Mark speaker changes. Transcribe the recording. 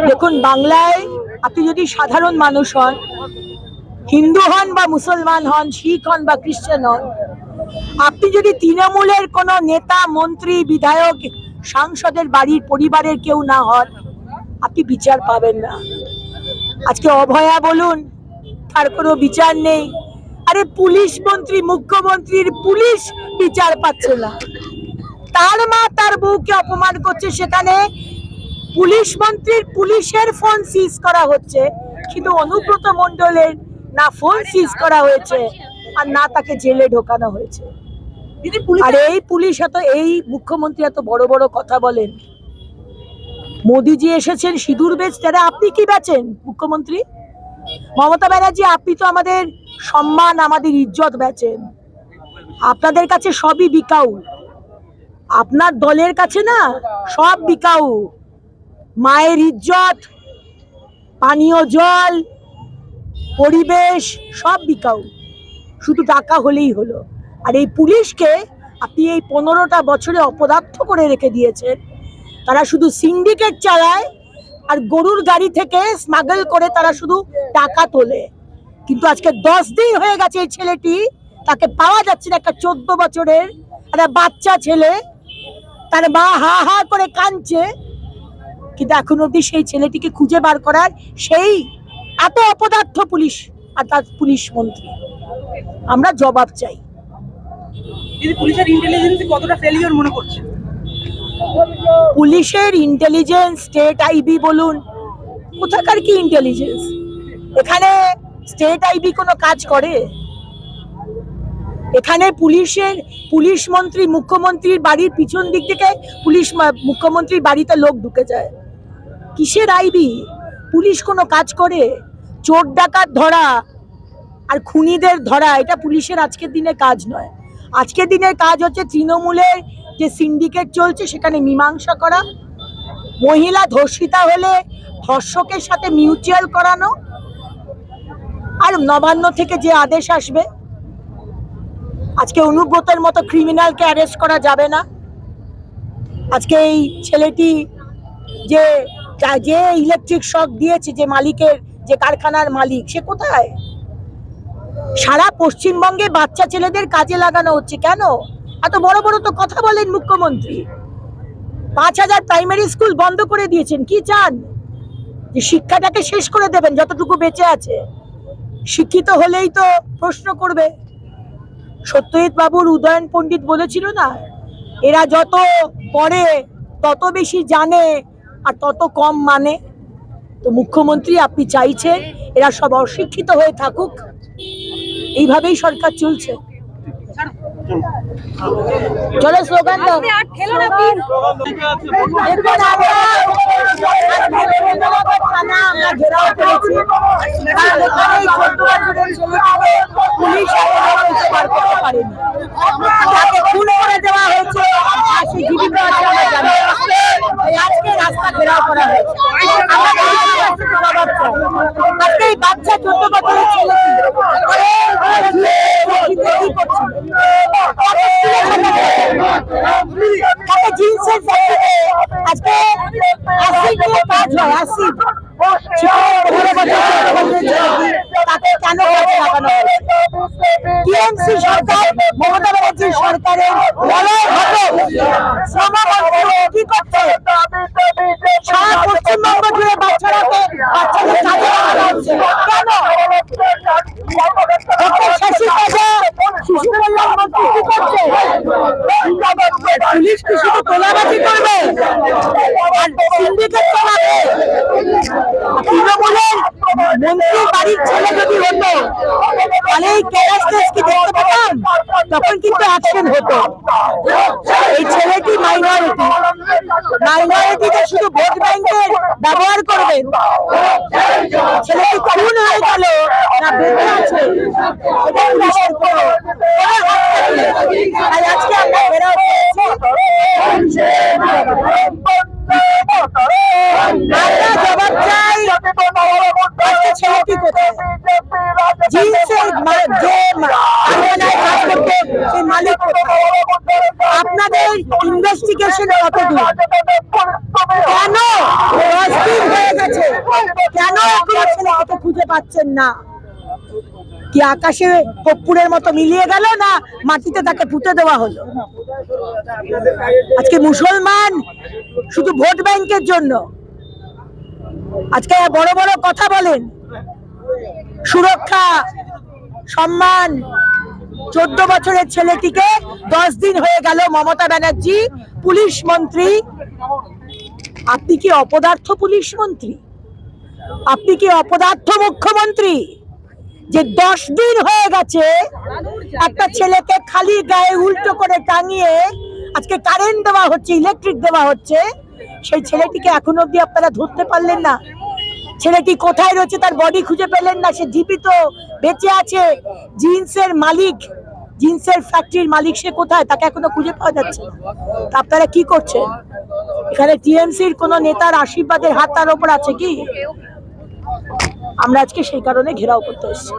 Speaker 1: দেখুন, বাংলায় আপনি যদি সাধারণ মানুষ হন, হিন্দু হন বা মুসলমান হন, শিখ হন বা খ্রিস্টান হন, আপনি যদি তৃণমূলের কোনো নেতা, মন্ত্রী, বিধায়ক, সাংসদের বাড়ির পরিবারের কেউ না হন, আপনি বিচার পাবেন না। আজকে অভয়া বলুন, তার কোনো বিচার নেই। আরে পুলিশ মন্ত্রী, মুখ্যমন্ত্রীর পুলিশ বিচার পাচ্ছে না। তার মা তার বউকে অপমান করছে, সেখানে পুলিশ মন্ত্রীর পুলিশের ফোন সিজ করা হচ্ছে, কিন্তু অনুব্রত মণ্ডলের না ফোন সিজ করা হয়েছে আর না তাকে জেলে ঢোকানো হয়েছে। আর এই পুলিশ এই মুখ্যমন্ত্রী এত বড় বড় কথা বলেন। মোদিজি এসেছেন সিঁদুর বেচতে, আপনি কি বেচেন মুখ্যমন্ত্রী? মমতা ব্যানার্জি, আপনি তো আমাদের সম্মান, আমাদের ইজ্জত বেচেন। আপনাদের কাছে সবই বিকাউ, আপনার দলের কাছে না সব বিকাউ। মায়ের ইজ্জত, পানীয় জল, পরিবেশ সব বিকাউ, শুধু টাকা হলেই হলো। আর এই পুলিশকে আপনি এই 15টা বছরে অপদার্থ করে রেখে দিয়েছেন। তারা শুধু সিন্ডিকেট চালায় আর গরুর গাড়ি থেকে স্মাগল করে তারা শুধু টাকা তোলে। কিন্তু আজকে 10 দিন হয়ে গেছে এই ছেলেটি, তাকে পাওয়া যাচ্ছে না। একটা 14 বছরের একটা বাচ্চা ছেলে, তার মা হা হা করে কাঁদছে, কিন্তু এখন অব্দি সেই ছেলেটিকে খুঁজে বার করার সেই এত অপদার্থ পুলিশ আর তার পুলিশ মন্ত্রী। আমরা জবাব চাই।
Speaker 2: পুলিশের ইন্টেলিজেন্স কতটা ফেলিওর মনে করছে?
Speaker 1: পুলিশের ইন্টেলিজেন্স, স্টেট আইবি বলুন, কোথাকার কি ইন্টেলিজেন্স? এখানে স্টেট আইবি কোনো কাজ করে? এখানে পুলিশ মন্ত্রী, মুখ্যমন্ত্রীর বাড়ির পিছন দিক থেকে মুখ্যমন্ত্রীর বাড়িতে লোক ঢুকে যায়। কিসের আইবি? পুলিশ কোনো কাজ করে? চোর ডাকাত ধরা আর খুনিদের ধরা এটা পুলিশের আজকের দিনে কাজ নয়। আজকের দিনের কাজ হচ্ছে তৃণমূলের যে সিন্ডিকেট চলছে সেখানে মীমাংসা করা, মহিলা ধর্ষিতা হলে ধর্ষকের সাথে মিউচুয়াল করানো, আর নবান্ন থেকে যে আদেশ আসবে। আজকে অনুব্রতের মতো ক্রিমিনালকে অ্যারেস্ট করা যাবে না। আজকে এই ছেলেটি যে ইলেকট্রিক শক দিয়েছে, যে মালিকের, যে কারখানার মালিক, সে কোথায়? সারা পশ্চিমবঙ্গে বাচ্চা ছেলেদের কাজে লাগানো হচ্ছে। কেন? এত বড় বড় তো কথা বলেন মুখ্যমন্ত্রী। 5000 প্রাইমারি স্কুল বন্ধ করে দিয়েছেন। কি চান? যে শিক্ষাটাকে শেষ করে দেবেন যতটুকু বেঁচে আছে? শিক্ষিত হলেই তো প্রশ্ন করবে। সত্যজিৎ বাবুর উদয়ন পণ্ডিত বলেছিল না, এরা যত পড়ে তত বেশি জানে আর তত কম মানে। তো মুখ্যমন্ত্রী, আপনি চাইছেন এরা সব অশিক্ষিত হয়ে থাকুক? এইভাবেই সরকার চলছে। চলো স্লোগান দাও। তাকে খুন করে দেওয়া হয়েছে, আজকে রাস্তা ঘেরাও করা হয়েছে। আজকে এই বাচ্চা 14 বছরের ছেলে জিন্সের আজকে অ্যাসিড দিয়ে কাজ হয়, অ্যাসিড তাকে কেন কাজে লাগানো হয়েছে? টিএমসি সরকার, মমতা ব্যানার্জির সরকারের লড়াই হবে। শ্রমমন্ত্রী কি করছে? সারা পশ্চিমবঙ্গ জুড়ে বাচ্চাদের কাজে লাগানো হচ্ছে। কেন? শিশু কল্যাণ মন্ত্রী কি করছে? পুলিশ কি শুধু তোলাবাজি করবে আর সিন্ডিকেট চালাবে? তৃণমূলের মন্ত্রীর বাড়ির ছেলে যদি হতো তাহলে এই কেরাসলেস কি দেখতে পেতাম? তখন কিন্তু অ্যাকশন হতো। এই ছেলেটি মাইনরিটিকে শুধু ভোট ব্যাংকের ব্যবহার করবেন। ছেলেটি খুন হয়ে গেল না বেঁচে আছে এটা পুলিশের কোনো তাই আজকে আমরা ঘেরাও করেছি। আমরা জবাব চাই। আজকে ছেলেটি কোথায়? জিন্সের যে কাজ করতে সেই মালিক কোথায়? আপনাদের ইনভেস্টিগেশন কতদূর? কেন কেন এখনো ছেলেকে খুঁজে পাচ্ছেন না? কি আকাশে কর্পূরের মতো মিলিয়ে গেল, না মাটিতে তাকে পুঁতে দেওয়া হলো? আজকে মুসলমান শুধু ভোট ব্যাংকের জন্য আজকে বড় বড় কথা বলেন, সুরক্ষা, সম্মান। 14 বছরের ছেলেটিকে 10 দিন হয়ে গেল মমতা ব্যানার্জি পুলিশ মন্ত্রী। আপনি কি অপদার্থ পুলিশ মন্ত্রী? আপনি কি অপদার্থ মুখ্যমন্ত্রী যে 10 দিন হয়ে গেছে একটা ছেলেকে খালি গায়ে উল্টো করে টাঙিয়ে আজকে কারেন্ট দেওয়া হচ্ছে, ইলেকট্রিক দেওয়া হচ্ছে, সেই ছেলেটিকে এখন অব্দি আপনারা ধরতে পারলেন না? ছেলেটি কোথায় রয়েছে তার বডি খুঁজে পেলেন না, সে জীবিত বেঁচে আছে। জিন্সের মালিক, জিন্সের ফ্যাক্টরির মালিক, সে কোথায়? তাকে এখনো খুঁজে পাওয়া যাচ্ছে না। তা আপনারা কি করছেন? এখানে টিএমসির কোন নেতার আশীর্বাদের হাত তার উপর আছে কি? আমরা আজকে সেই কারণে ঘেরাও করতে এসেছি।